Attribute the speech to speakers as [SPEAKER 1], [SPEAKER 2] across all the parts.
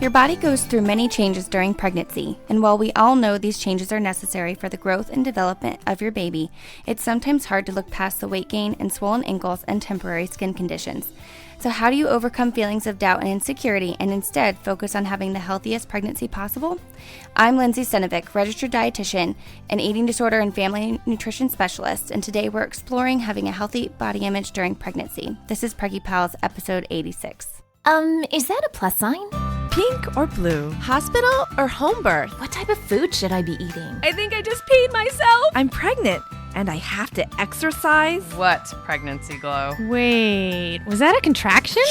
[SPEAKER 1] Your body goes through many changes during pregnancy, and while we all know these changes are necessary for the growth and development of your baby, it's sometimes hard to look past the weight gain and swollen ankles and temporary skin conditions. So how do you overcome feelings of doubt and insecurity and instead focus on having the healthiest pregnancy possible? I'm Lindsay Stenovic, registered dietitian, an eating disorder and family nutrition specialist, and today we're exploring having a healthy body image during pregnancy. This is Preggy Pals, episode 86.
[SPEAKER 2] Is that a plus sign?
[SPEAKER 3] Pink or blue? Hospital or home birth?
[SPEAKER 2] What type of food should I be eating?
[SPEAKER 3] I think I just peed myself. I'm pregnant and I have to exercise.
[SPEAKER 4] What pregnancy glow?
[SPEAKER 5] Wait, was that a contraction?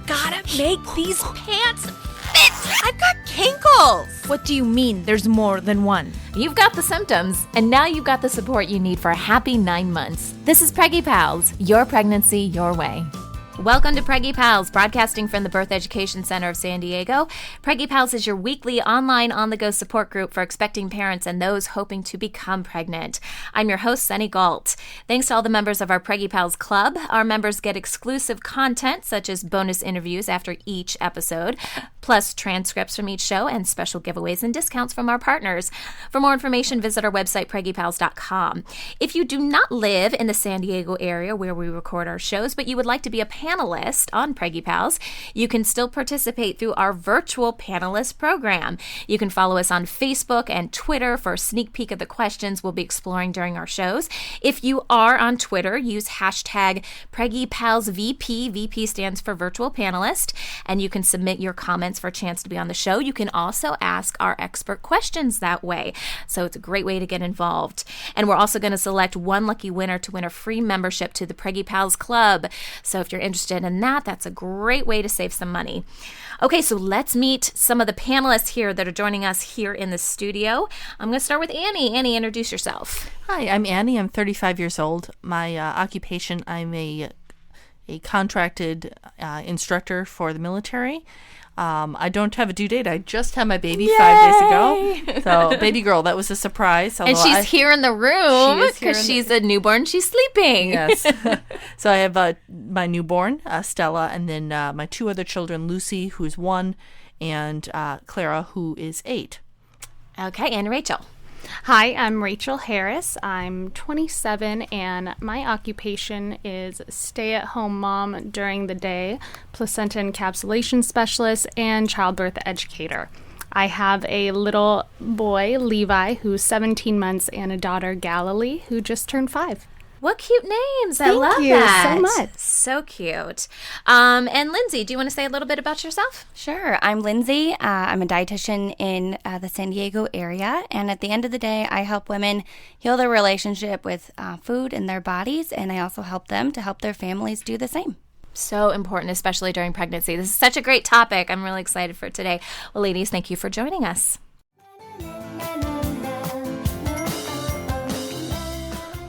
[SPEAKER 3] Gotta make these pants fit. I've got kinkles. What do you mean there's more than one?
[SPEAKER 2] You've got the symptoms, and now you've got the support you need for a happy 9 months. This is Preggy Pals, your pregnancy, your way. Welcome to Preggy Pals, broadcasting from the Birth Education Center of San Diego. Preggy Pals is your weekly online on-the-go support group for expecting parents and those hoping to become pregnant. I'm your host, Sunny Galt. Thanks to all the members of our Preggy Pals Club. Our members get exclusive content, such as bonus interviews after each episode, plus transcripts from each show and special giveaways and discounts from our partners. For more information, visit our website, preggypals.com. If you do not live in the San Diego area where we record our shows, but you would like to be a panelist on Preggy Pals, you can still participate through our virtual panelist program. You can follow us on Facebook and Twitter for a sneak peek of the questions we'll be exploring during our shows. If you are on Twitter, use hashtag PreggyPalsVP. VP stands for virtual panelist, and you can submit your comments for a chance to be on the show. You can also ask our expert questions that way. So it's a great way to get involved. And we're also going to select one lucky winner to win a free membership to the Preggy Pals Club. So if you're interested in that, that's a great way to save some money. Okay, so let's meet some of the panelists here that are joining us here in the studio. I'm going to start with Annie. Annie, introduce yourself.
[SPEAKER 6] Hi, I'm Annie. I'm 35 years old. My occupation, I'm a contracted instructor for the military. I don't have a due date. I just had my baby 5 days ago. So, baby girl, that was a surprise.
[SPEAKER 2] And she's here in the room because she's a newborn. She's sleeping.
[SPEAKER 6] Yes. So I have my newborn, Stella, and then my two other children, Lucy, who's 1, and Clara, who is 8.
[SPEAKER 2] Okay, and Rachel.
[SPEAKER 5] Hi, I'm Rachel Harris. I'm 27 and my occupation is stay-at-home mom during the day, placenta encapsulation specialist, and childbirth educator. I have a little boy, Levi, who's 17 months, and a daughter, Galilee, who just turned 5.
[SPEAKER 2] What cute names. I love that.
[SPEAKER 5] Thank you so much.
[SPEAKER 2] So cute. And Lindsay, do you want to say a little bit about yourself?
[SPEAKER 1] Sure. I'm Lindsay. I'm a dietitian in the San Diego area, and at the end of the day, I help women heal their relationship with food and their bodies, and I also help them to help their families do the same.
[SPEAKER 2] So important, especially during pregnancy. This is such a great topic. I'm really excited for today. Well, ladies, thank you for joining us.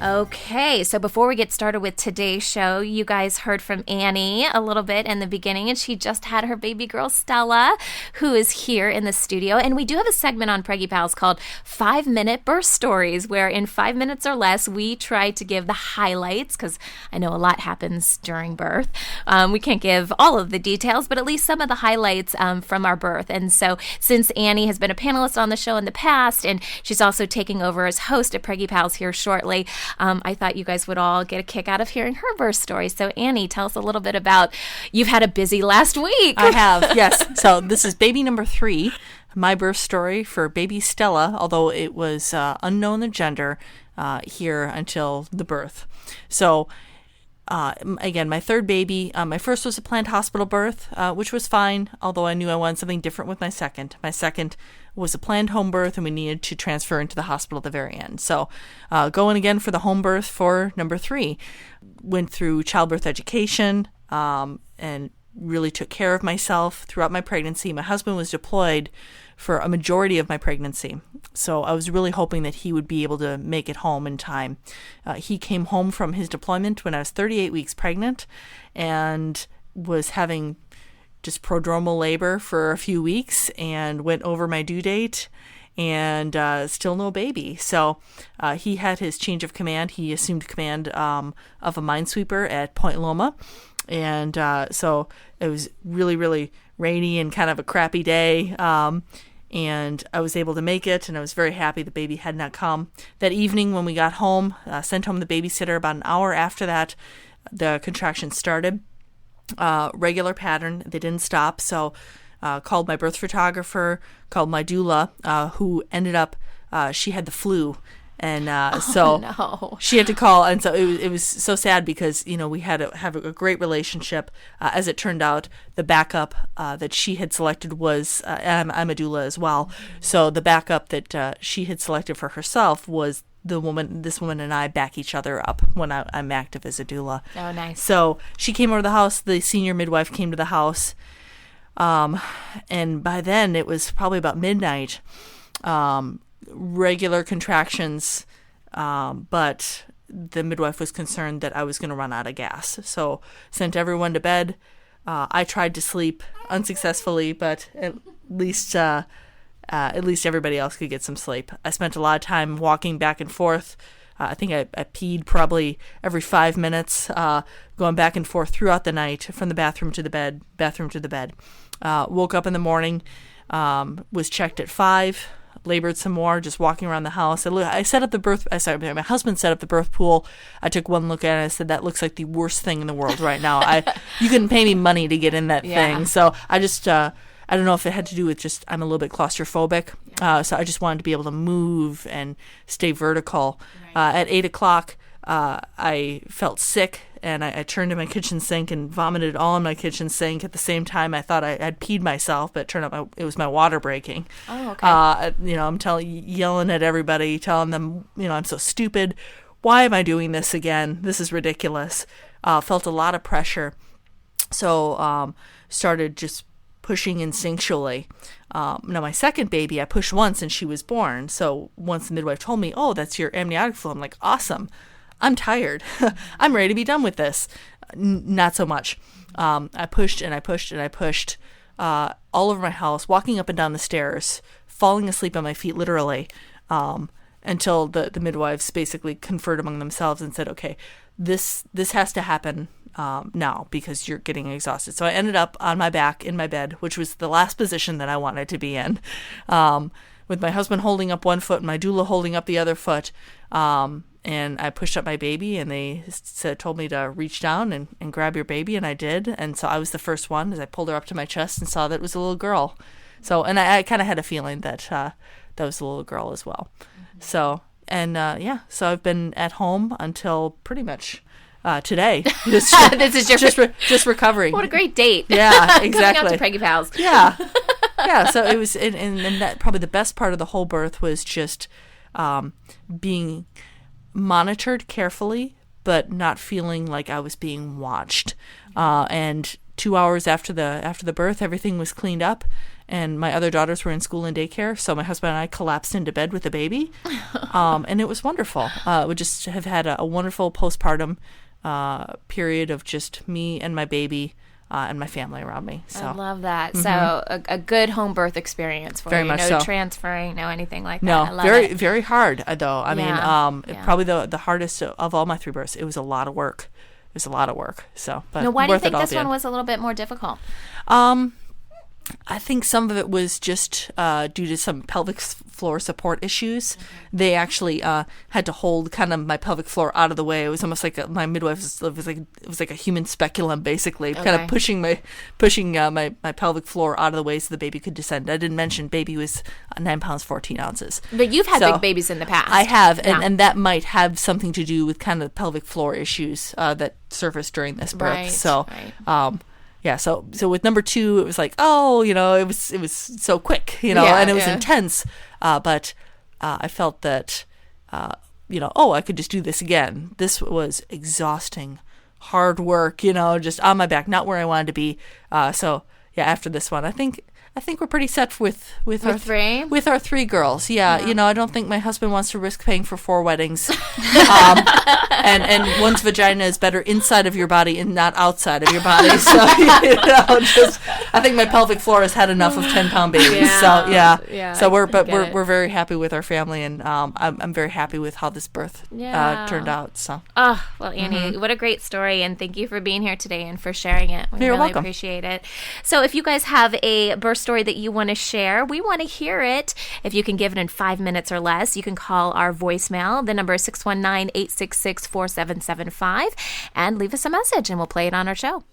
[SPEAKER 2] Okay, so before we get started with today's show, you guys heard from Annie a little bit in the beginning, and she just had her baby girl, Stella, who is here in the studio. And we do have a segment on Preggy Pals called 5-Minute Birth Stories, where in 5 minutes or less, we try to give the highlights, because I know a lot happens during birth. We can't give all of the details, but at least some of the highlights from our birth. And so since Annie has been a panelist on the show in the past, and she's also taking over as host at Preggy Pals here shortly, I thought you guys would all get a kick out of hearing her birth story. So Annie, tell us a little bit about, you've had a busy last week.
[SPEAKER 6] I have, yes. So this is baby number 3, my birth story for baby Stella, although it was unknown the gender here until the birth. So again, my third baby, my first was a planned hospital birth, which was fine, although I knew I wanted something different with my second. My second was a planned home birth, and we needed to transfer into the hospital at the very end. So going again for the home birth for number 3. Went through childbirth education and really took care of myself throughout my pregnancy. My husband was deployed for a majority of my pregnancy, so I was really hoping that he would be able to make it home in time. He came home from his deployment when I was 38 weeks pregnant and was having just prodromal labor for a few weeks and went over my due date and still no baby. So he had his change of command. He assumed command of a minesweeper at Point Loma. And so it was really, really rainy and kind of a crappy day. And I was able to make it, and I was very happy the baby had not come. That evening when we got home, sent home the babysitter. About an hour after that, the contractions started. Regular pattern. They didn't stop. So called my birth photographer, called my doula, who ended up, she had the flu. And so
[SPEAKER 2] no.
[SPEAKER 6] she had to call, and so it was so sad because, you know, we had to have a great relationship. As it turned out, the backup that she had selected was, I'm a doula as well, so the backup that she had selected for herself was this woman and I back each other up when I'm active as a doula.
[SPEAKER 2] Oh, nice.
[SPEAKER 6] So she came over to the house, the senior midwife came to the house, and by then it was probably about midnight. Regular contractions, but the midwife was concerned that I was going to run out of gas, so sent everyone to bed. I tried to sleep unsuccessfully, but at least everybody else could get some sleep. I spent a lot of time walking back and forth. I think I peed probably every 5 minutes, going back and forth throughout the night from the bathroom to the bed. Woke up in the morning, was checked at 5. Labored some more, just walking around the house. I set up the birth. My husband set up the birth pool. I took one look at it. I said, "That looks like the worst thing in the world right now. You couldn't pay me money to get in that thing." So I just, I don't know if it had to do with just I'm a little bit claustrophobic. So I just wanted to be able to move and stay vertical. At 8:00, I felt sick, and I turned to my kitchen sink and vomited all in my kitchen sink. At the same time, I thought I'd peed myself, but it turned out it was my water breaking.
[SPEAKER 2] Oh, okay.
[SPEAKER 6] I'm yelling at everybody, telling them, I'm so stupid. Why am I doing this again? This is ridiculous. Felt a lot of pressure. So started just pushing instinctually. Now, my second baby, I pushed once and she was born. So once the midwife told me, "Oh, that's your amniotic flow," I'm like, awesome. I'm tired. I'm ready to be done with this. Not so much. I pushed and I pushed and I pushed all over my house, walking up and down the stairs, falling asleep on my feet literally, until the midwives basically conferred among themselves and said, "Okay, this has to happen now because you're getting exhausted." So I ended up on my back in my bed, which was the last position that I wanted to be in, with my husband holding up one foot and my doula holding up the other foot. And I pushed up my baby, and they told me to reach down and grab your baby, and I did. And so I was the first one as I pulled her up to my chest and saw that it was a little girl. So, and I kind of had a feeling that that was a little girl as well. Mm-hmm. So, and so I've been at home until pretty much today.
[SPEAKER 2] This is
[SPEAKER 6] just recovering.
[SPEAKER 2] What a great date.
[SPEAKER 6] Yeah, exactly.
[SPEAKER 2] Coming out to Preggy Pals.
[SPEAKER 6] Yeah. Yeah, so it was, and that probably the best part of the whole birth was just being monitored carefully, but not feeling like I was being watched. And 2 hours after the birth, everything was cleaned up, and my other daughters were in school and daycare, so my husband and I collapsed into bed with the baby, and it was wonderful. We just have had a wonderful postpartum period of just me and my baby. And my family around me. So
[SPEAKER 2] I love that. Mm-hmm. So a good home birth experience for
[SPEAKER 6] very
[SPEAKER 2] you.
[SPEAKER 6] much
[SPEAKER 2] no
[SPEAKER 6] so.
[SPEAKER 2] transferring, no anything like that.
[SPEAKER 6] No,
[SPEAKER 2] I love
[SPEAKER 6] very
[SPEAKER 2] it.
[SPEAKER 6] very hard though. I mean, probably the hardest of all my 3 births. It was a lot of work. So, but
[SPEAKER 2] now, why do you think
[SPEAKER 6] this
[SPEAKER 2] one was a little bit more difficult?
[SPEAKER 6] I think some of it was just due to some pelvic floor support issues. Mm-hmm. They actually had to hold kind of my pelvic floor out of the way. It was almost like my midwife was like a human speculum, basically, kind of pushing my pelvic floor out of the way so the baby could descend. I didn't mention baby was 9 pounds 14 ounces.
[SPEAKER 2] But you've had big babies in the past.
[SPEAKER 6] I have, and that might have something to do with kind of the pelvic floor issues that surfaced during this birth.
[SPEAKER 2] Right,
[SPEAKER 6] so.
[SPEAKER 2] Right.
[SPEAKER 6] Yeah, so with number 2, it was like, it was so quick, and it was intense. But I felt that, I could just do this again. This was exhausting, hard work, just on my back, not where I wanted to be. So yeah, after this one, I think I think we're pretty set with our
[SPEAKER 2] three?
[SPEAKER 6] With our three girls. Yeah. You know, I don't think my husband wants to risk paying for 4 weddings. And one's vagina is better inside of your body and not outside of your body. So, I think my pelvic floor has had enough of 10-pound babies. So, yeah. So we're very happy with our family, and I'm very happy with how this birth turned out. So.
[SPEAKER 2] Oh, well, Annie, what a great story, and thank you for being here today and for sharing it. We
[SPEAKER 6] You're
[SPEAKER 2] really
[SPEAKER 6] welcome.
[SPEAKER 2] appreciate it. So if you guys have a birth story that you want to share, we want to hear it. If you can give it in 5 minutes or less, you can call our voicemail. The number is 619-866-4775, and leave us a message, and we'll play it on our show.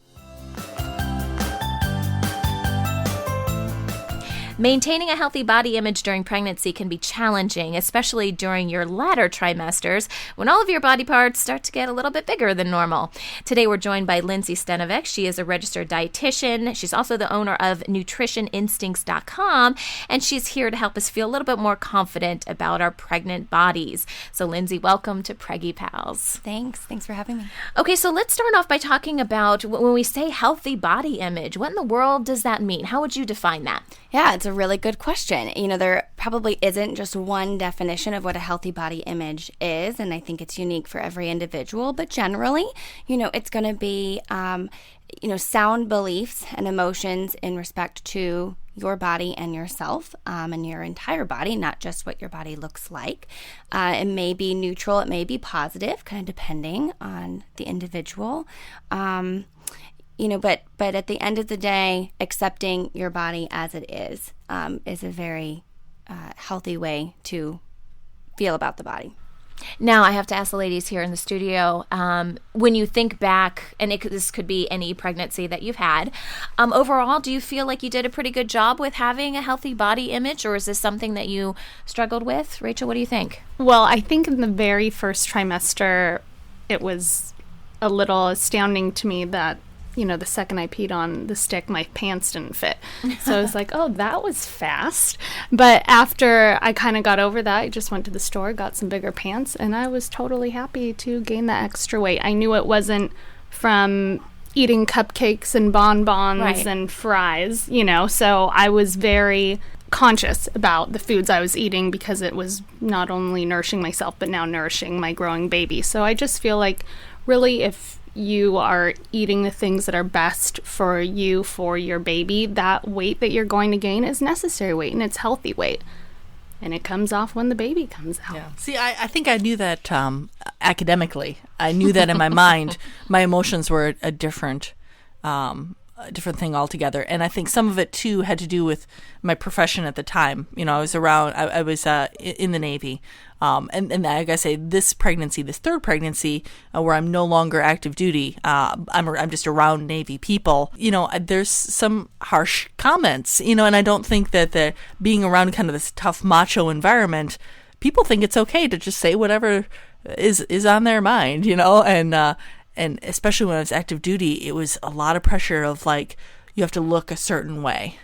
[SPEAKER 2] Maintaining a healthy body image during pregnancy can be challenging, especially during your latter trimesters when all of your body parts start to get a little bit bigger than normal. Today we're joined by Lindsay Stenovic. She is a registered dietitian. She's also the owner of nutritioninstincts.com, and she's here to help us feel a little bit more confident about our pregnant bodies. So Lindsay, welcome to Preggy Pals.
[SPEAKER 1] Thanks for having me.
[SPEAKER 2] Okay, so let's start off by talking about when we say healthy body image. What in the world does that mean? How would you define that?
[SPEAKER 1] Yeah, it's a really good question. You know, there probably isn't just one definition of what a healthy body image is, and I think it's unique for every individual. But generally, you know, it's going to be, sound beliefs and emotions in respect to your body and yourself, and your entire body, not just what your body looks like. It may be neutral, it may be positive, kind of depending on the individual. But at the end of the day, accepting your body as it is a very healthy way to feel about the body.
[SPEAKER 2] Now, I have to ask the ladies here in the studio, when you think back, and this could be any pregnancy that you've had, overall, do you feel like you did a pretty good job with having a healthy body image, or is this something that you struggled with? Rachel, what do you think?
[SPEAKER 5] Well, I think in the very first trimester, it was a little astounding to me that, you know, the second I peed on the stick, my pants didn't fit. So I was like, oh, that was fast. But after I kind of got over that, I just went to the store, got some bigger pants, and I was totally happy to gain that extra weight. I knew it wasn't from eating cupcakes and bonbons and fries, you know, so I was very conscious about the foods I was eating because it was not only nourishing myself, but now nourishing my growing baby. So I just feel like really if you are eating the things that are best for you, for your baby, that weight that you're going to gain is necessary weight, and it's healthy weight. And it comes off when the baby comes out.
[SPEAKER 6] Yeah. See, I think I knew that academically. I knew that in my mind. My emotions were a different thing altogether. And I think some of it, too, had to do with my profession at the time. You know, I was in the Navy. And like I say, this third pregnancy, where I'm no longer active duty, I'm just around Navy people. You know, there's some harsh comments, you know, and I don't think that being around kind of this tough macho environment, people think it's okay to just say whatever is on their mind, you know, and especially when I was active duty, it was a lot of pressure of like, you have to look a certain way.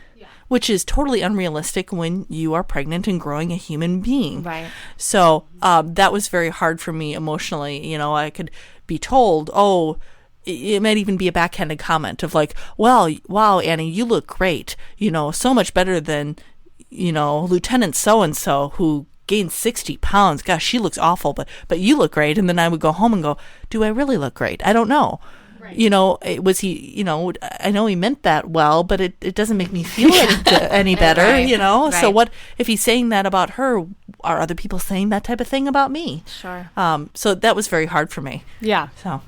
[SPEAKER 6] Which is totally unrealistic when you are pregnant and growing a human being. Right. So that was very hard for me emotionally. You know, I could be told, it might even be a backhanded comment of like, well, wow, Annie, you look great. You know, so much better than, you know, Lieutenant so-and-so who gained 60 pounds. Gosh, she looks awful, but you look great. And then I would go home and go, do I really look great? I don't know. You know, was he, you know, I know he meant that well, but it doesn't make me feel any better, you know? Right. So what, if he's saying that about her, are other people saying that type of thing about me? Sure. So that was very hard for me.
[SPEAKER 5] Yeah.
[SPEAKER 6] So,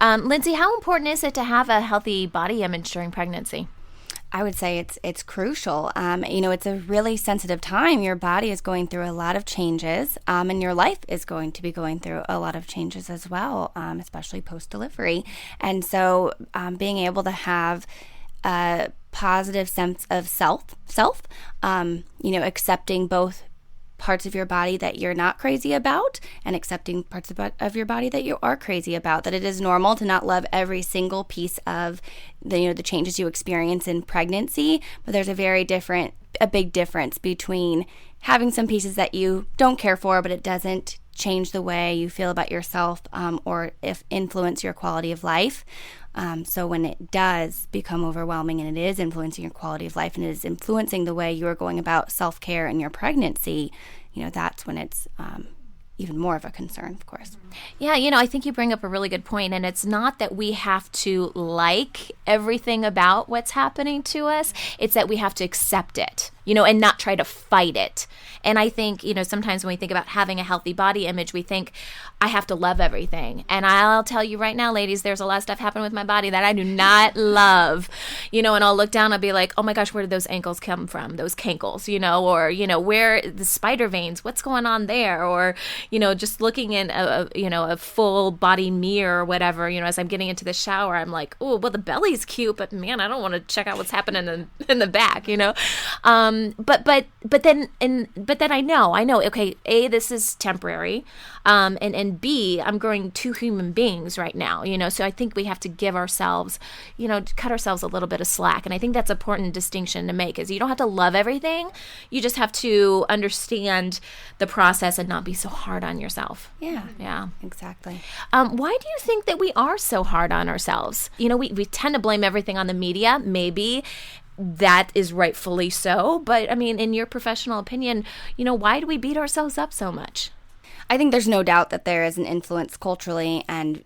[SPEAKER 2] Lindsay, how important is it to have a healthy body image during pregnancy?
[SPEAKER 1] I would say it's crucial. You know, it's a really sensitive time. Your body is going through a lot of changes, and your life is going to be going through a lot of changes as well, especially post-delivery. And so being able to have a positive sense of self, you know, accepting both parts of your body that you're not crazy about and accepting parts of your body that you are crazy about, that it is normal to not love every single piece of the changes you experience in pregnancy, but there's a big difference between having some pieces that you don't care for, but it doesn't change the way you feel about yourself, or if influence your quality of life. So when it does become overwhelming and it is influencing your quality of life and it is influencing the way you are going about self-care in your pregnancy, that's when it's even more of a concern, of course.
[SPEAKER 2] Yeah, I think you bring up a really good point, and it's not that we have to like everything about what's happening to us. It's that we have to accept it, and not try to fight it. And I think, sometimes when we think about having a healthy body image, we think, I have to love everything. And I'll tell you right now, ladies, there's a lot of stuff happening with my body that I do not love, and I'll look down and be like, oh my gosh, where did those ankles come from? Those cankles, or, where the spider veins, what's going on there? Or, just looking in a full body mirror or whatever, as I'm getting into the shower, I'm like, oh, well, the belly's cute, but man, I don't want to check out what's happening in the back, But then I know, okay, A, this is temporary, and B, I'm growing two human beings right now, so I think we have to give ourselves, cut ourselves a little bit of slack. And I think that's an important distinction to make, is you don't have to love everything. You just have to understand the process and not be so hard on yourself.
[SPEAKER 1] Yeah, exactly.
[SPEAKER 2] Why do you think that we are so hard on ourselves? We tend to blame everything on the media, maybe. That is rightfully so. But I mean, in your professional opinion, why do we beat ourselves up so much?
[SPEAKER 1] I think there's no doubt that there is an influence culturally and,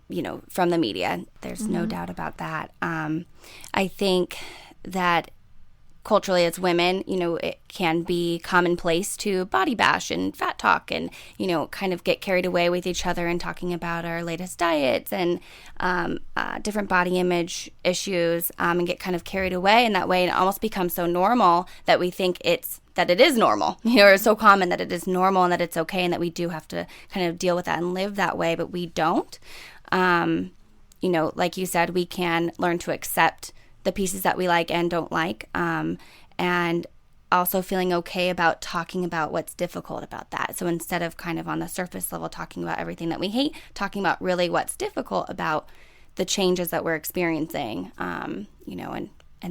[SPEAKER 1] from the media. There's no doubt about that. I think that culturally as women, it can be commonplace to body bash and fat talk and, kind of get carried away with each other and talking about our latest diets and different body image issues, and get kind of carried away in that way. And it almost becomes so normal that we think that it is normal, or it's so common that it is normal and that it's okay and that we do have to kind of deal with that and live that way, but we don't. Like you said, we can learn to accept the pieces that we like and don't like, and also feeling okay about talking about what's difficult about that. So instead of kind of on the surface level talking about everything that we hate, talking about really what's difficult about the changes that we're experiencing, and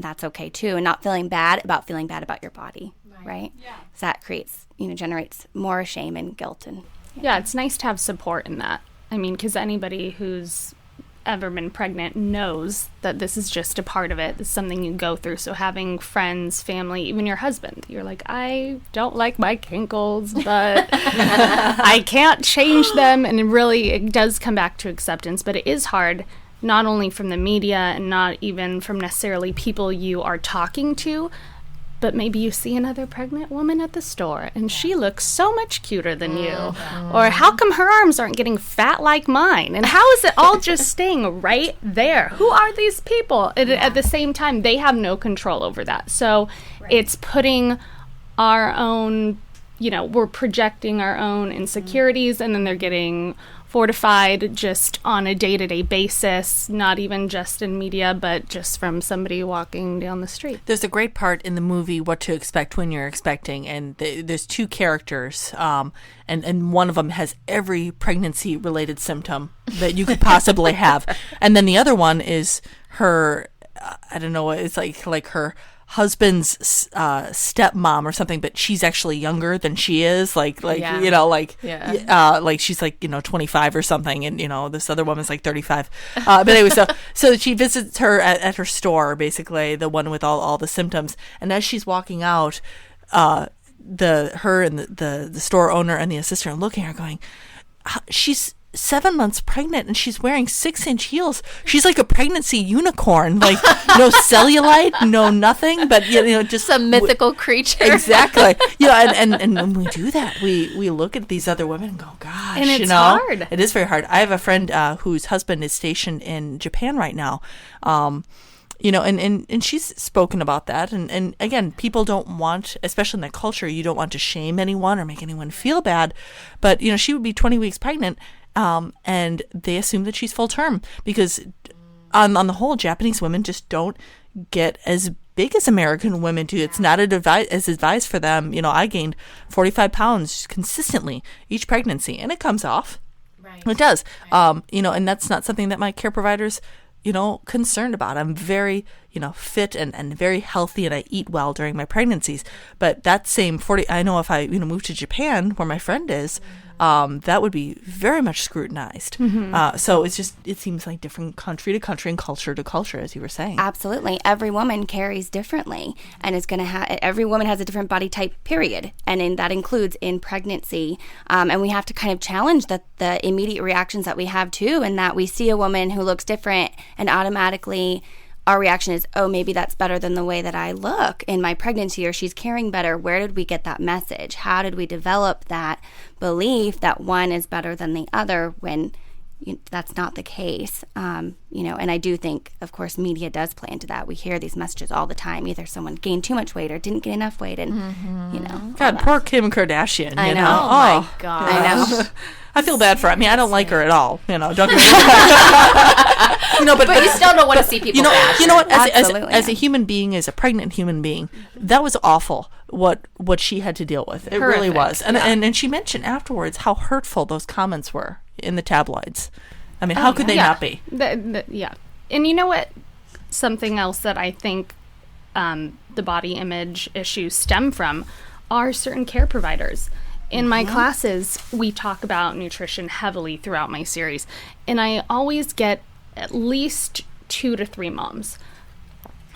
[SPEAKER 1] that's okay too, and not feeling bad about your body, right? Yeah. So that creates, generates more shame and guilt. And
[SPEAKER 5] yeah, it's nice to have support in that. I mean, because anybody who's ever been pregnant knows that this is just a part of it. It's something you go through. So having friends, family, even your husband, you're like, I don't like my kinkles, but I can't change them. And really, it does come back to acceptance. But it is hard, not only from the media and not even from necessarily people you are talking to, but maybe you see another pregnant woman at the store and she looks so much cuter than you. Or how come her arms aren't getting fat like mine? And how is it all just staying right there? Who are these people? And at the same time, they have no control over that. So it's putting our own, we're projecting our own insecurities, and then they're getting fortified just on a day-to-day basis, not even just in media, but just from somebody walking down the street.
[SPEAKER 6] There's a great part in the movie, What to Expect When You're Expecting, and there's two characters, and one of them has every pregnancy-related symptom that you could possibly have. And then the other one is her, I don't know, it's like her husband's stepmom or something, but she's actually younger than she is, like she's 25 or something, and this other woman's like 35, but anyway, so she visits her at her store, basically the one with all the symptoms, and as she's walking out, her and the store owner and the assistant are looking at her going, she's 7 months pregnant and she's wearing 6-inch heels. She's like a pregnancy unicorn, like no cellulite, no nothing, but just
[SPEAKER 2] some mythical creature.
[SPEAKER 6] Exactly. And when we do that, we look at these other women and go, gosh,
[SPEAKER 5] and it's hard.
[SPEAKER 6] It is very hard. I have a friend whose husband is stationed in Japan right now. And she's spoken about that. And again, people don't want, especially in that culture, you don't want to shame anyone or make anyone feel bad. But, she would be 20 weeks pregnant, and they assume that she's full term because on the whole, Japanese women just don't get as big as American women do. It's not as advised for them. I gained 45 pounds consistently each pregnancy, and it comes off. Right. It does. Right. And that's not something that my care providers concerned about. I'm very, fit and very healthy, and I eat well during my pregnancies. But that same 40, I know if I, moved to Japan where my friend is, that would be very much scrutinized. So it seems like different country to country and culture to culture, as you were saying.
[SPEAKER 1] Absolutely. Every woman carries differently, and is going to have, every woman has a different body type, period. And that includes in pregnancy. And we have to kind of challenge the immediate reactions that we have too, and that we see a woman who looks different and automatically our reaction is, oh, maybe that's better than the way that I look in my pregnancy, or she's carrying better. Where did we get that message? How did we develop that belief that one is better than the other when that's not the case? And I do think, of course, media does play into that. We hear these messages all the time. Either someone gained too much weight or didn't get enough weight, and
[SPEAKER 6] God, poor Kim Kardashian.
[SPEAKER 1] I know.
[SPEAKER 2] Oh my God.
[SPEAKER 1] I know.
[SPEAKER 6] I feel bad for her. I mean, I don't like her at all. Don't get me wrong.
[SPEAKER 2] But you still don't want to see people bash.
[SPEAKER 6] You know what?
[SPEAKER 1] Absolutely,
[SPEAKER 6] as a human being, as a pregnant human being, that was awful. What she had to deal with. It really was. And she mentioned afterwards how hurtful those comments were in the tabloids. I mean, how could they not be?
[SPEAKER 5] Yeah. And you know what? Something else that I think the body image issues stem from are certain care providers. In my classes, we talk about nutrition heavily throughout my series, and I always get at least 2 to 3 moms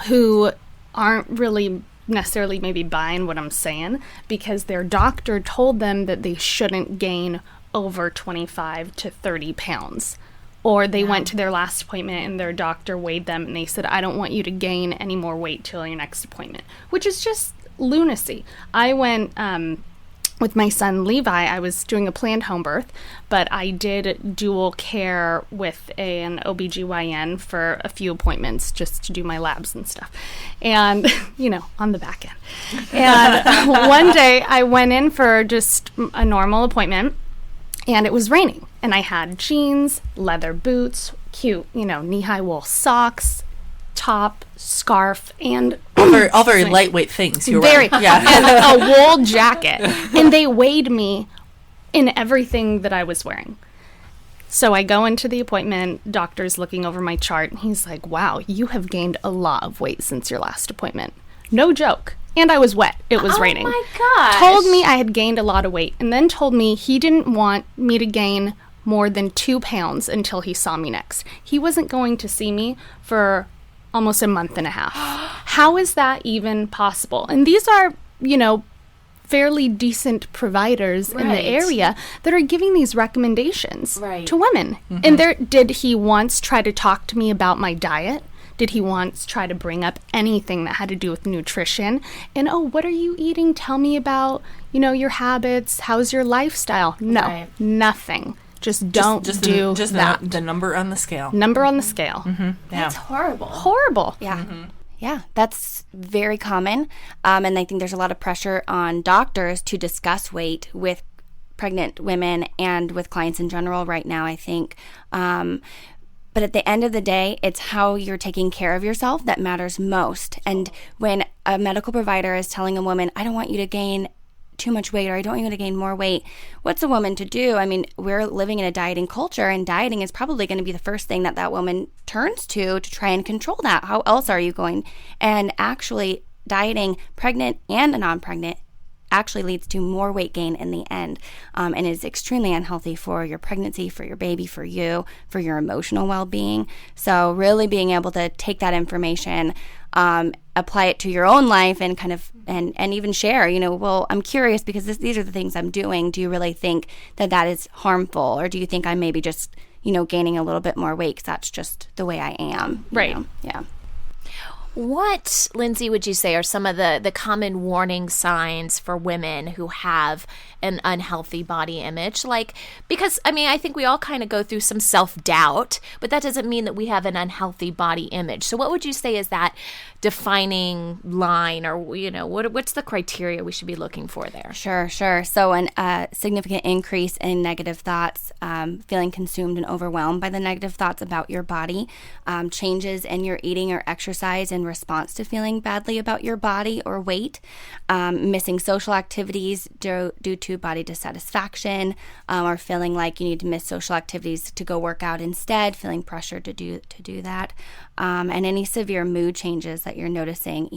[SPEAKER 5] who aren't really necessarily maybe buying what I'm saying because their doctor told them that they shouldn't gain over 25 to 30 pounds. Or they went to their last appointment and their doctor weighed them and they said, I don't want you to gain any more weight till your next appointment, which is just lunacy. I went with my son Levi. I was doing a planned home birth, but I did dual care with an OBGYN for a few appointments just to do my labs and stuff. And, on the back end. And one day I went in for just a normal appointment and it was raining. And I had jeans, leather boots, cute, knee-high wool socks, top, scarf, and
[SPEAKER 6] all very lightweight things. You're right. Yeah,
[SPEAKER 5] and a wool jacket. And they weighed me in everything that I was wearing. So I go into the appointment. Doctor's looking over my chart, and he's like, "Wow, you have gained a lot of weight since your last appointment." No joke. And I was wet. It was raining.
[SPEAKER 2] Oh my gosh.
[SPEAKER 5] Told me I had gained a lot of weight, and then told me he didn't want me to gain more than 2 pounds until he saw me next. He wasn't going to see me for almost a month and a half. How is that even possible? And these are, fairly decent providers in the area that are giving these recommendations to women. And did he once try to talk to me about my diet? Did he once try to bring up anything that had to do with nutrition? And, what are you eating? Tell me about, your habits. How's your lifestyle? No, nothing. Just don't do that.
[SPEAKER 6] The number on the scale.
[SPEAKER 5] Number on the scale.
[SPEAKER 6] Mm-hmm.
[SPEAKER 2] That's horrible.
[SPEAKER 5] Horrible.
[SPEAKER 1] Yeah. Yeah, that's very common. And I think there's a lot of pressure on doctors to discuss weight with pregnant women and with clients in general right now, I think. But at the end of the day, it's how you're taking care of yourself that matters most. And when a medical provider is telling a woman, I don't want you to gain too much weight, or I don't want you to gain more weight, what's a woman to do? I mean, we're living in a dieting culture, and dieting is probably going to be the first thing that woman turns to try and control that. How else are you going? And actually, dieting, pregnant and non-pregnant, actually leads to more weight gain in the end, and is extremely unhealthy for your pregnancy, for your baby, for you, for your emotional well-being. So really being able to take that information, apply it to your own life, and kind of and even share, well, I'm curious because these are the things I'm doing. Do you really think that is harmful, or do you think I'm maybe just gaining a little bit more weight because that's just the way I am?
[SPEAKER 5] Right.
[SPEAKER 1] Yeah.
[SPEAKER 2] What, Lindsay, would you say are some of the common warning signs for women who have an unhealthy body image? Because, I think we all kind of go through some self-doubt, but that doesn't mean that we have an unhealthy body image. So what would you say is that defining line, or, what's the criteria we should be looking for there?
[SPEAKER 1] Sure. So a significant increase in negative thoughts, feeling consumed and overwhelmed by the negative thoughts about your body, changes in your eating or exercise in response to feeling badly about your body or weight, missing social activities due to body dissatisfaction, or feeling like you need to miss social activities to go work out instead, feeling pressured to do that, and any severe mood changes that you're noticing.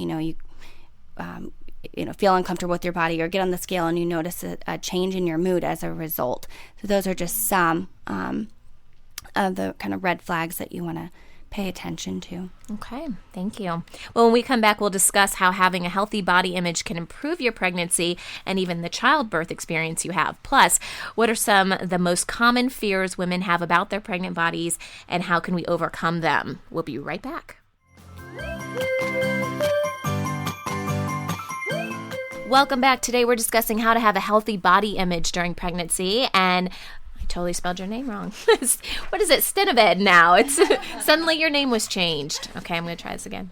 [SPEAKER 1] feel uncomfortable with your body, or get on the scale and you notice a change in your mood as a result. So those are just some of the kind of red flags that you want to pay attention to.
[SPEAKER 2] Okay, thank you. Well, when we come back, we'll discuss how having a healthy body image can improve your pregnancy and even the childbirth experience you have. Plus, what are some of the most common fears women have about their pregnant bodies, and how can we overcome them? We'll be right back. Welcome back. Today we're discussing how to have a healthy body image during pregnancy, and I totally spelled your name wrong. What is it? Stenabed now. It's suddenly your name was changed. Okay, I'm going to try this again.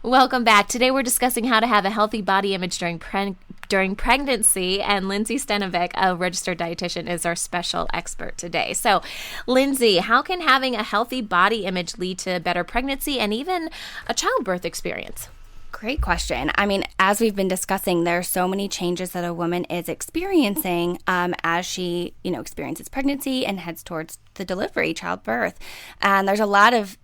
[SPEAKER 2] Welcome back. Today we're discussing how to have a healthy body image during pregnancy, and Lindsay Stenavik, a registered dietitian, is our special expert today. So, Lindsay, how can having a healthy body image lead to better pregnancy and even a childbirth experience?
[SPEAKER 1] Great question. I mean, as we've been discussing, there are so many changes that a woman is experiencing as she, experiences pregnancy and heads towards the delivery, childbirth. And there's a lot of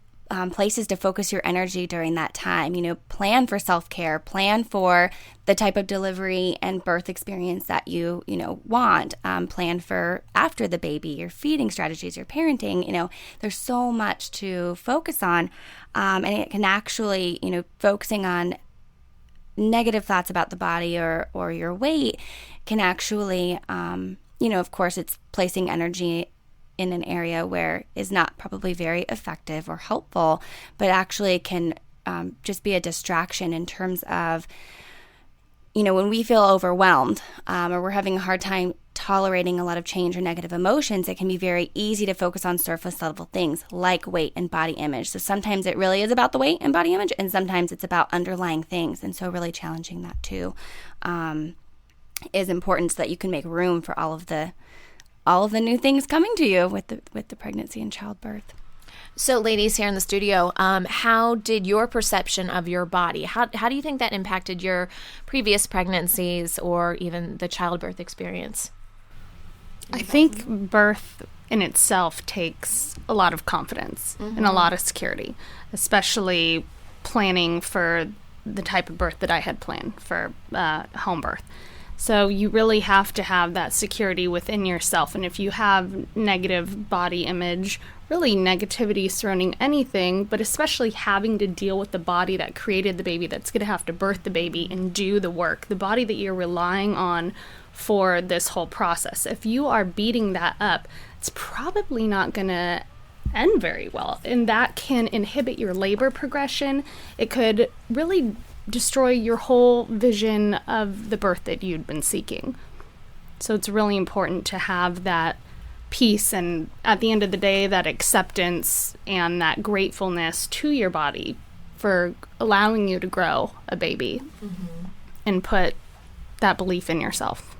[SPEAKER 1] places to focus your energy during that time. Plan for self-care, plan for the type of delivery and birth experience that you want. Plan for after the baby, your feeding strategies, your parenting. There's so much to focus on, and it can actually, focusing on negative thoughts about the body or your weight can actually, of course, it's placing energy in an area where is not probably very effective or helpful, but actually can just be a distraction in terms of, when we feel overwhelmed or we're having a hard time tolerating a lot of change or negative emotions, it can be very easy to focus on surface level things like weight and body image. So sometimes it really is about the weight and body image, and sometimes it's about underlying things. And so really challenging that too is important, so that you can make room for all of the new things coming to you with the pregnancy and childbirth.
[SPEAKER 2] So, ladies here in the studio, how did your perception of your body, how do you think that impacted your previous pregnancies or even the childbirth experience?
[SPEAKER 5] I think birth in itself takes a lot of confidence and a lot of security, especially planning for the type of birth that I had planned for home birth. So you really have to have that security within yourself. And if you have negative body image, really negativity surrounding anything, but especially having to deal with the body that created the baby, that's going to have to birth the baby and do the work, the body that you're relying on for this whole process. If you are beating that up, it's probably not going to end very well. And that can inhibit your labor progression. It could really destroy your whole vision of the birth that you'd been seeking. So it's really important to have that peace, and at the end of the day, that acceptance and that gratefulness to your body for allowing you to grow a baby and put that belief in yourself.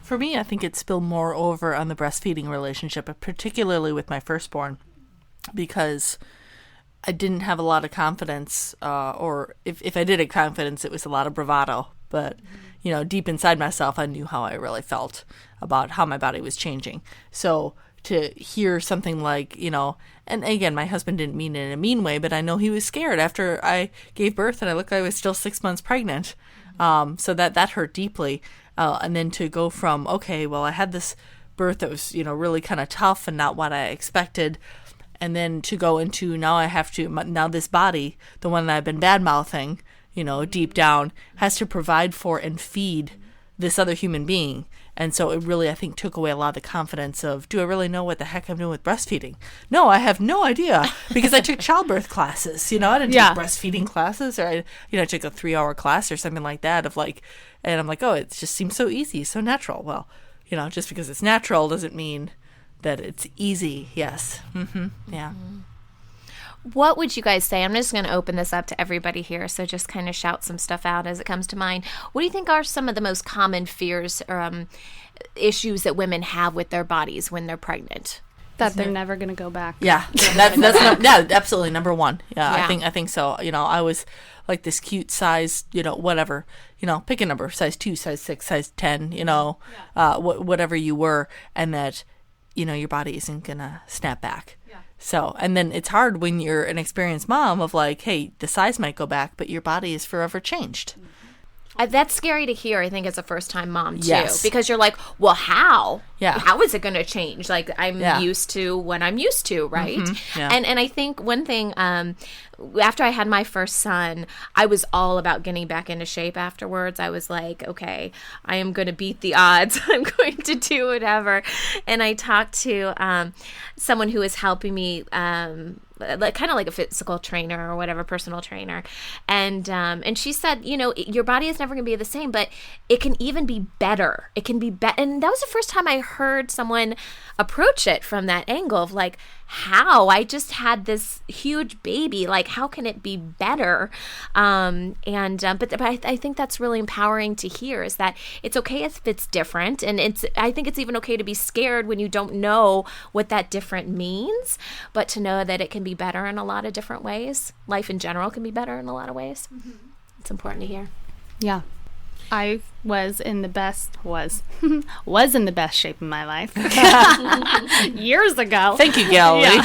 [SPEAKER 6] For me, I think it spilled more over on the breastfeeding relationship, particularly with my firstborn, because I didn't have a lot of confidence, or if I did have confidence, it was a lot of bravado. But, deep inside myself, I knew how I really felt about how my body was changing. So to hear something like, and again, my husband didn't mean it in a mean way, but I know he was scared after I gave birth and I looked like I was still 6 months pregnant. So that hurt deeply. And then to go from, okay, well, I had this birth that was, really kind of tough and not what I expected. And then to go into now this body, the one that I've been bad-mouthing, deep down, has to provide for and feed this other human being. And so it really, I think, took away a lot of the confidence of, do I really know what the heck I'm doing with breastfeeding? No, I have no idea, because I took childbirth classes. I didn't take breastfeeding classes, or I took a 3-hour class or something like that and I'm like, oh, it just seems so easy, so natural. Well, just because it's natural doesn't mean that it's easy. Yes. Yeah.
[SPEAKER 2] What would you guys say? I'm just going to open this up to everybody here, so just kind of shout some stuff out as it comes to mind. What do you think are some of the most common fears or issues that women have with their bodies when they're pregnant?
[SPEAKER 5] That they're never going to go back.
[SPEAKER 6] Yeah, that's absolutely number one. Yeah, I think so. I was like this cute size, whatever, pick a number, size 2, size 6, size 10, whatever you were, and that, your body isn't going to snap back. Yeah. So, and then it's hard when you're an experienced mom of like, hey, the size might go back, but your body is forever changed.
[SPEAKER 2] That's scary to hear, I think, as a first-time mom, too.
[SPEAKER 6] Yes.
[SPEAKER 2] Because you're like, well, how?
[SPEAKER 6] Yeah.
[SPEAKER 2] How is it going to change? Like, I'm
[SPEAKER 6] Yeah.
[SPEAKER 2] used to what I'm used to, right?
[SPEAKER 6] Yeah.
[SPEAKER 2] And I think one thing, after I had my first son, I was all about getting back into shape afterwards. I was like, okay, I am going to beat the odds. I'm going to do whatever. And I talked to someone who was helping me, kind of like a physical trainer or whatever, personal trainer. And she said, your body is never going to be the same, but it can even be better. It can be better. And that was the first time I heard someone approach it from that angle of like, how? I just had this huge baby. Like, how can it be better? But I think that's really empowering to hear, is that it's okay if it's different. And I think it's even okay to be scared when you don't know what that different means, but to know that it can be better in a lot of different ways. Life in general can be better in a lot of ways. It's important to hear.
[SPEAKER 5] Yeah. I was in the best shape of my life years ago.
[SPEAKER 6] Thank you, Galilee.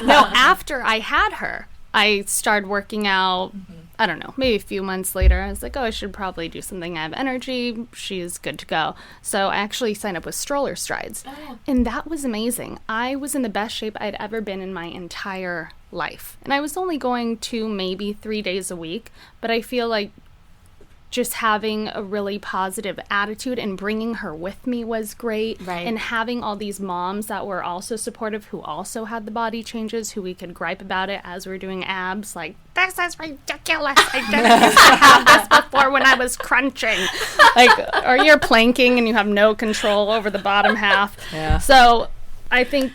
[SPEAKER 5] No, after I had her, I started working out. I don't know, maybe a few months later. I was like, I should probably do something. I have energy. She's good to go. So I actually signed up with Stroller Strides. And that was amazing. I was in the best shape I'd ever been in my entire life. And I was only going 2, maybe 3 days a week. But I feel like just having a really positive attitude and bringing her with me was great.
[SPEAKER 2] Right.
[SPEAKER 5] And having all these moms that were also supportive, who also had the body changes, who we could gripe about it as we're doing abs. Like, this is ridiculous. I didn't used to have this before when I was crunching. Or you're planking and you have no control over the bottom half.
[SPEAKER 6] Yeah.
[SPEAKER 5] So I think,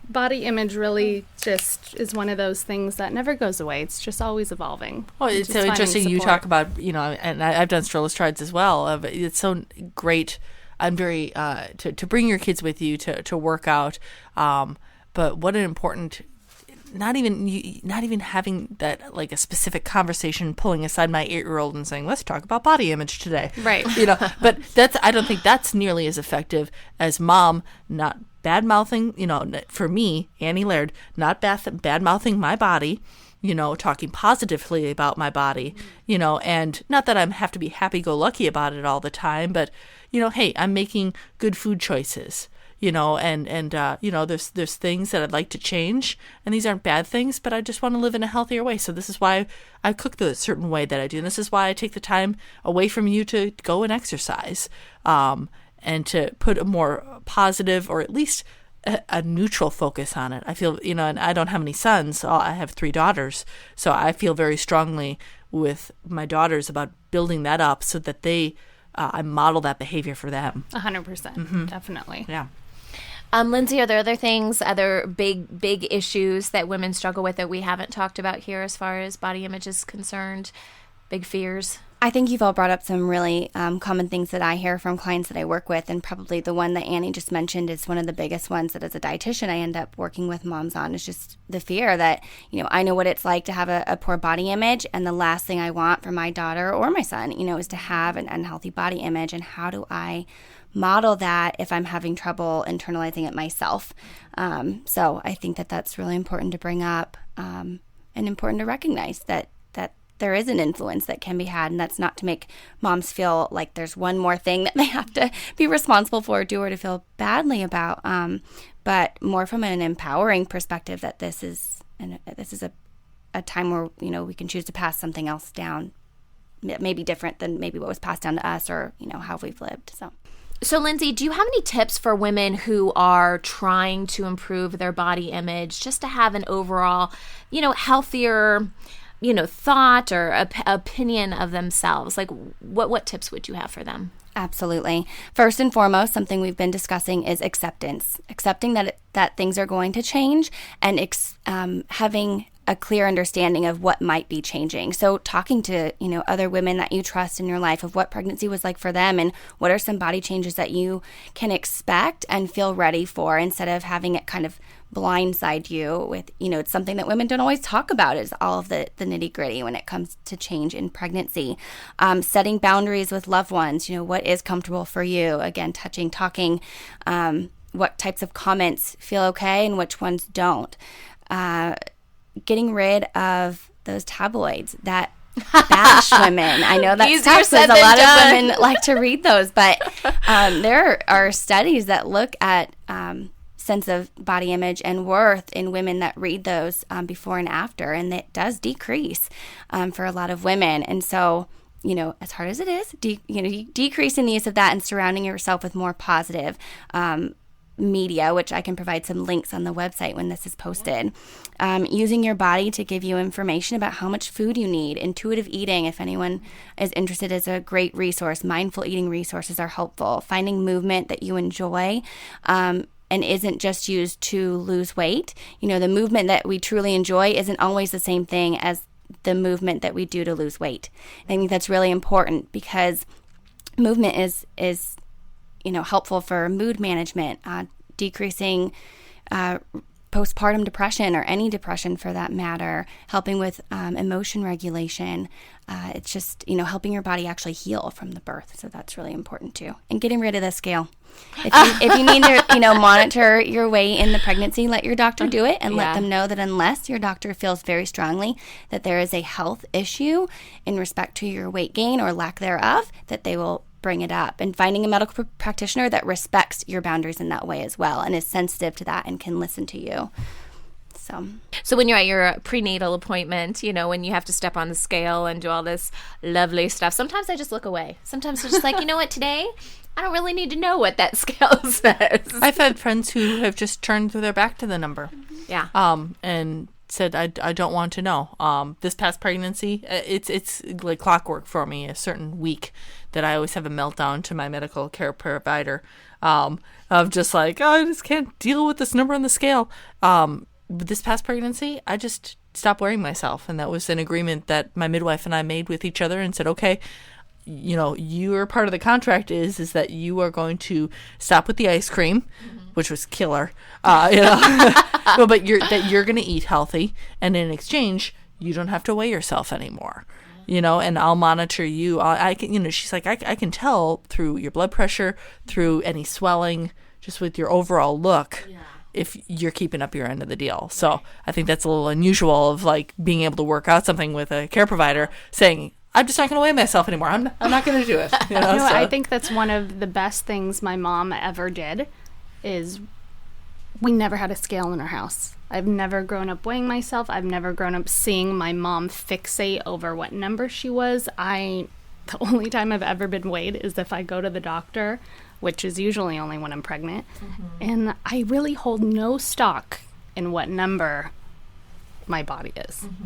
[SPEAKER 5] body image really just is one of those things that never goes away. It's just always evolving.
[SPEAKER 6] Well, it's so interesting you talk about, and I've done Stroller Strides as well. It's so great. I'm very, to bring your kids with you to work out. But what an important, not even having that, like a specific conversation, pulling aside my 8-year-old and saying, let's talk about body image today.
[SPEAKER 5] Right.
[SPEAKER 6] But I don't think that's nearly as effective as mom not bad-mouthing, for me, Annie Laird, not bad-mouthing my body, talking positively about my body, and not that I have to be happy-go-lucky about it all the time, but, hey, I'm making good food choices, and there's things that I'd like to change, and these aren't bad things, but I just want to live in a healthier way. So this is why I cook the certain way that I do, and this is why I take the time away from you to go and exercise, and to put a more positive, or at least a neutral focus on it. I feel, and I don't have any sons. So I have 3 daughters. So I feel very strongly with my daughters about building that up so that I model that behavior for them.
[SPEAKER 5] 100%. Definitely.
[SPEAKER 6] Yeah.
[SPEAKER 2] Lindsay, are there other big issues that women struggle with that we haven't talked about here as far as body image is concerned? Big fears?
[SPEAKER 1] I think you've all brought up some really common things that I hear from clients that I work with, and probably the one that Annie just mentioned is one of the biggest ones that as a dietitian I end up working with moms on, is just the fear that, I know what it's like to have a poor body image, and the last thing I want for my daughter or my son, is to have an unhealthy body image, and how do I model that if I'm having trouble internalizing it myself? So I think that that's really important to bring up, and important to recognize that there is an influence that can be had, and that's not to make moms feel like there's one more thing that they have to be responsible for or do, or to feel badly about, but more from an empowering perspective that this is a time where we can choose to pass something else down, maybe different than maybe what was passed down to us, or how we've lived.
[SPEAKER 2] So, Lindsay, do you have any tips for women who are trying to improve their body image, just to have an overall, healthier, thought or opinion of themselves? Like, what tips would you have for them?
[SPEAKER 1] Absolutely. First and foremost, something we've been discussing is acceptance. Accepting that things are going to change, and having a clear understanding of what might be changing. So talking to, other women that you trust in your life of what pregnancy was like for them, and what are some body changes that you can expect and feel ready for, instead of having it kind of blindside you with, it's something that women don't always talk about, is all of the nitty gritty when it comes to change in pregnancy. Setting boundaries with loved ones, what is comfortable for you? Again, touching, talking, what types of comments feel okay and which ones don't. Getting rid of those tabloids that bash women. I know that's
[SPEAKER 2] Easier
[SPEAKER 1] tough
[SPEAKER 2] said
[SPEAKER 1] because a
[SPEAKER 2] than
[SPEAKER 1] lot
[SPEAKER 2] done.
[SPEAKER 1] of women like to read those, but there are studies that look at sense of body image and worth in women that read those before and after, and it does decrease for a lot of women. And so, as hard as it is, decreasing the use of that and surrounding yourself with more positive media, which I can provide some links on the website when this is posted. Using your body to give you information about how much food you need. Intuitive eating, if anyone is interested, is a great resource. Mindful eating resources are helpful. Finding movement that you enjoy and isn't just used to lose weight. The movement that we truly enjoy isn't always the same thing as the movement that we do to lose weight. I think that's really important because movement is helpful for mood management, decreasing postpartum depression or any depression for that matter, helping with emotion regulation. It's just, helping your body actually heal from the birth. So that's really important too. And getting rid of the scale. If you need to, monitor your weight in the pregnancy, let your doctor do it and let them know that unless your doctor feels very strongly that there is a health issue in respect to your weight gain or lack thereof, that they will bring it up, and finding a medical practitioner that respects your boundaries in that way as well and is sensitive to that and can listen to you. So
[SPEAKER 2] when you're at your prenatal appointment, when you have to step on the scale and do all this lovely stuff, sometimes I just look away. Sometimes I'm just like, you know what, today I don't really need to know what that scale says.
[SPEAKER 6] I've had friends who have just turned their back to the number.
[SPEAKER 2] Yeah.
[SPEAKER 6] And said, I don't want to know. This past pregnancy, it's like clockwork for me. A certain week that I always have a meltdown to my medical care provider of just like, I just can't deal with this number on the scale. This past pregnancy, I just stopped wearing myself. And that was an agreement that my midwife and I made with each other and said, okay, your part of the contract is that you are going to stop with the ice cream, which was killer, but you're going to eat healthy, and in exchange, you don't have to weigh yourself anymore, and I'll monitor you. I can, she's like, I can tell through your blood pressure, through any swelling, just with your overall look. Yeah. If you're keeping up your end of the deal. So I think that's a little unusual of like being able to work out something with a care provider saying, I'm just not going to weigh myself anymore. I'm not going to do it. So.
[SPEAKER 5] I think that's one of the best things my mom ever did is we never had a scale in our house. I've never grown up weighing myself. I've never grown up seeing my mom fixate over what number she was. The only time I've ever been weighed is if I go to the doctor, which is usually only when I'm pregnant. Mm-hmm. And I really hold no stock in what number my body is. Mm-hmm.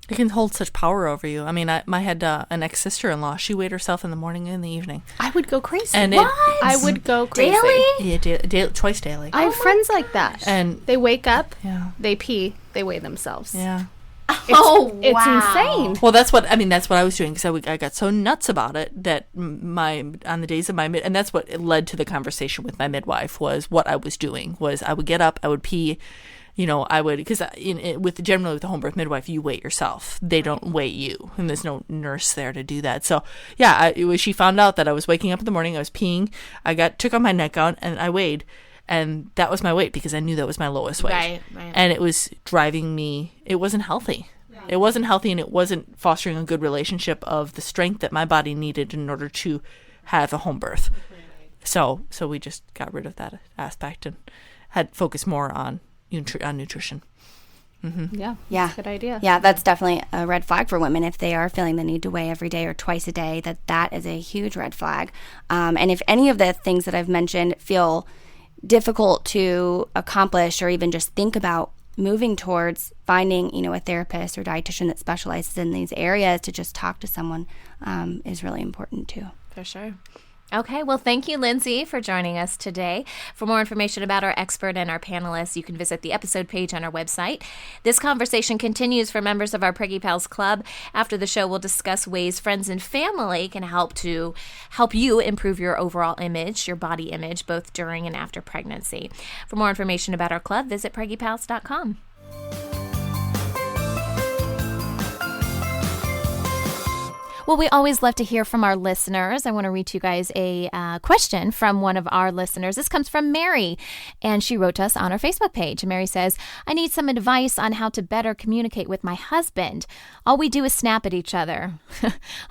[SPEAKER 6] It can hold such power over you. I mean, I had an ex-sister-in-law. She weighed herself in the morning and in the evening.
[SPEAKER 5] I would go crazy.
[SPEAKER 6] And
[SPEAKER 5] I would go crazy.
[SPEAKER 2] Daily?
[SPEAKER 6] Yeah, twice daily.
[SPEAKER 5] I have friends like that.
[SPEAKER 6] And
[SPEAKER 5] they wake up, they pee, they weigh themselves.
[SPEAKER 6] Yeah.
[SPEAKER 5] It's insane.
[SPEAKER 6] Well, that's what I was doing because I got so nuts about it that on the days of my and that's what led to the conversation with my midwife was what I was doing was I would get up, I would pee. I would, because generally with the home birth midwife, you weigh yourself. They don't weigh you, and there's no nurse there to do that. So, she found out that I was waking up in the morning, I was peeing, took off my nightgown, and I weighed, and that was my weight because I knew that was my lowest weight.
[SPEAKER 2] Right.
[SPEAKER 6] And it was driving me, it wasn't healthy. Yeah. It wasn't healthy, and it wasn't fostering a good relationship of the strength that my body needed in order to have a home birth. So we just got rid of that aspect and had focused more on nutrition.
[SPEAKER 5] Mm-hmm. Yeah.
[SPEAKER 1] That's
[SPEAKER 5] a good idea.
[SPEAKER 1] Yeah, that's definitely a red flag for women if they are feeling the need to weigh every day or twice a day. That is a huge red flag. And if any of the things that I've mentioned feel difficult to accomplish or even just think about, moving towards finding a therapist or dietitian that specializes in these areas to just talk to someone is really important too.
[SPEAKER 2] For sure. Okay, well, thank you, Lindsay, for joining us today. For more information about our expert and our panelists, you can visit the episode page on our website. This conversation continues for members of our Preggy Pals Club. After the show, we'll discuss ways friends and family can help you improve your overall image, your body image, both during and after pregnancy. For more information about our club, visit Well, we always love to hear from our listeners. I want to read you guys a question from one of our listeners. This comes from Mary, and she wrote to us on our Facebook page. Mary says, I need some advice on how to better communicate with my husband. All we do is snap at each other.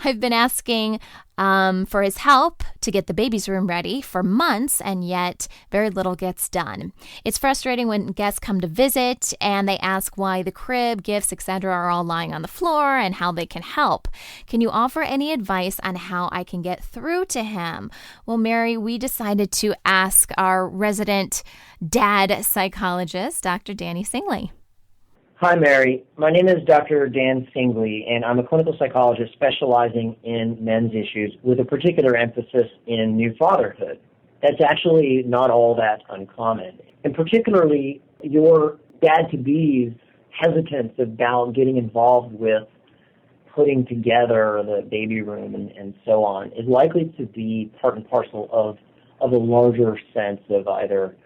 [SPEAKER 2] I've been asking for his help to get the baby's room ready for months, and yet very little gets done. It's frustrating when guests come to visit and they ask why the crib, gifts, etc. are all lying on the floor and how they can help. Can you offer any advice on how I can get through to him? Well, Mary, we decided to ask our resident dad psychologist, Dr. Danny Singley.
[SPEAKER 7] Hi, Mary. My name is Dr. Dan Singley, and I'm a clinical psychologist specializing in men's issues with a particular emphasis in new fatherhood. That's actually not all that uncommon. And particularly, your dad-to-be's hesitance about getting involved with putting together the baby room and so on is likely to be part and parcel of a larger sense of either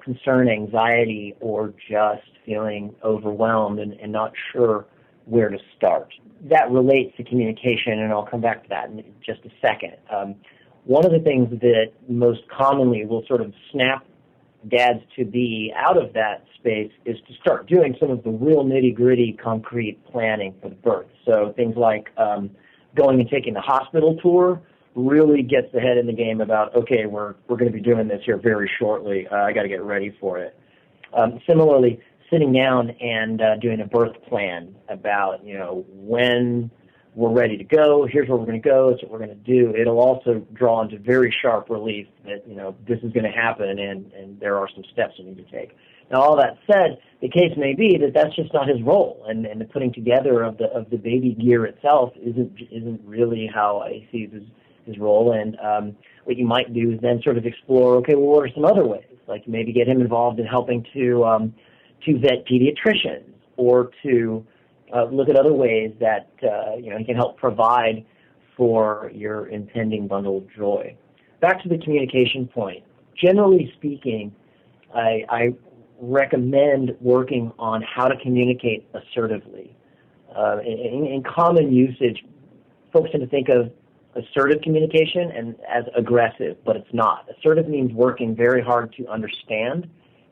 [SPEAKER 7] concern, anxiety, or just feeling overwhelmed and not sure where to start. That relates to communication, and I'll come back to that in just a second. One of the things that most commonly will sort of snap dads-to-be out of that space is to start doing some of the real nitty-gritty concrete planning for the birth. So things like going and taking the hospital tour really gets the head in the game about, okay, we're going to be doing this here very shortly. I got to get ready for it. Similarly, sitting down and doing a birth plan about, when we're ready to go, here's where we're going to go, that's what we're going to do. It'll also draw into very sharp relief that, this is going to happen and there are some steps you need to take. Now, all that said, the case may be that that's just not his role, and the putting together of the baby gear itself isn't really how he sees his role. And what you might do is then sort of explore, okay, well, what are some other ways? Like maybe get him involved in helping to vet pediatricians, or to look at other ways that he can help provide for your impending bundle of joy. Back to the communication point. Generally speaking, I recommend working on how to communicate assertively. In common usage, folks tend to think of assertive communication and as aggressive, but it's not. Assertive means working very hard to understand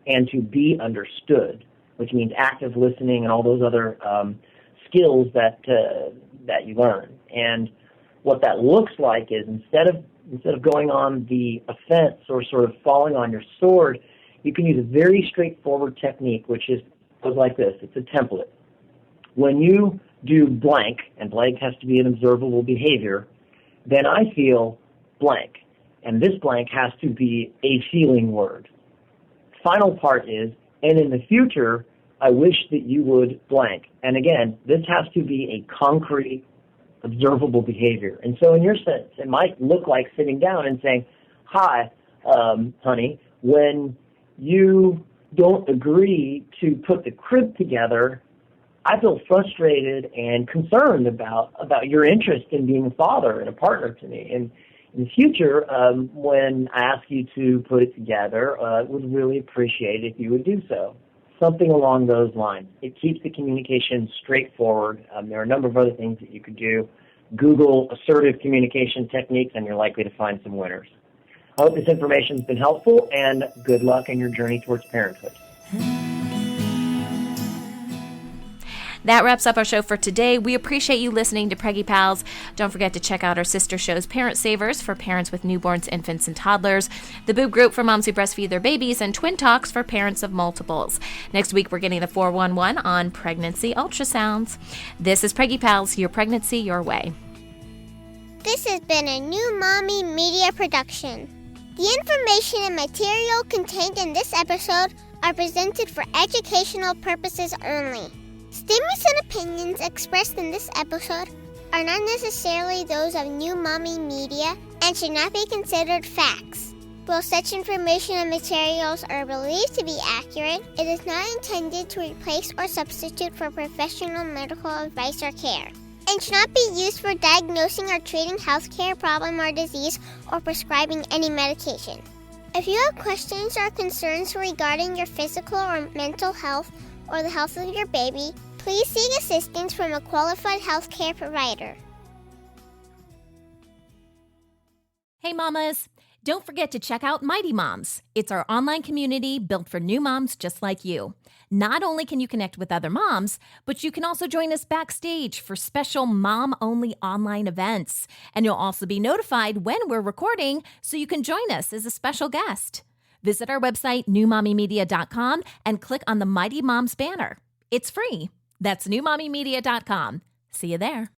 [SPEAKER 7] and to be understood, which means active listening and all those other skills that you learn. And what that looks like is instead of going on the offense or sort of falling on your sword, you can use a very straightforward technique, which goes like this. It's a template. When you do blank, and blank has to be an observable behavior, then I feel blank. And this blank has to be a feeling word. Final part is, and in the future, I wish that you would blank. And again, this has to be a concrete, observable behavior. And so in your sense, it might look like sitting down and saying, hi, honey, when you don't agree to put the crib together, I feel frustrated and concerned about your interest in being a father and a partner to me. And in the future, when I ask you to put it together, would really appreciate it if you would do so. Something along those lines. It keeps the communication straightforward. There are a number of other things that you could do. Google assertive communication techniques, and you're likely to find some winners. I hope this information has been helpful, and good luck in your journey towards parenthood.
[SPEAKER 2] That wraps up our show for today. We appreciate you listening to Preggy Pals. Don't forget to check out our sister shows, Parent Savers, for parents with newborns, infants, and toddlers, The Boob Group for moms who breastfeed their babies, and Twin Talks for parents of multiples. Next week, we're getting the 411 on pregnancy ultrasounds. This is Preggy Pals, your pregnancy your way.
[SPEAKER 8] This has been a New Mommy Media production. The information and material contained in this episode are presented for educational purposes only. Statements and opinions expressed in this episode are not necessarily those of New Mommy Media and should not be considered facts. While such information and materials are believed to be accurate, it is not intended to replace or substitute for professional medical advice or care, and should not be used for diagnosing or treating healthcare problem or disease or prescribing any medication. If you have questions or concerns regarding your physical or mental health or the health of your baby, please seek assistance from a qualified healthcare provider.
[SPEAKER 2] Hey mamas, don't forget to check out Mighty Moms. It's our online community built for new moms just like you. Not only can you connect with other moms, but you can also join us backstage for special mom-only online events. And you'll also be notified when we're recording so you can join us as a special guest. Visit our website, newmommymedia.com, and click on the Mighty Moms banner. It's free. That's newmommymedia.com. See you there.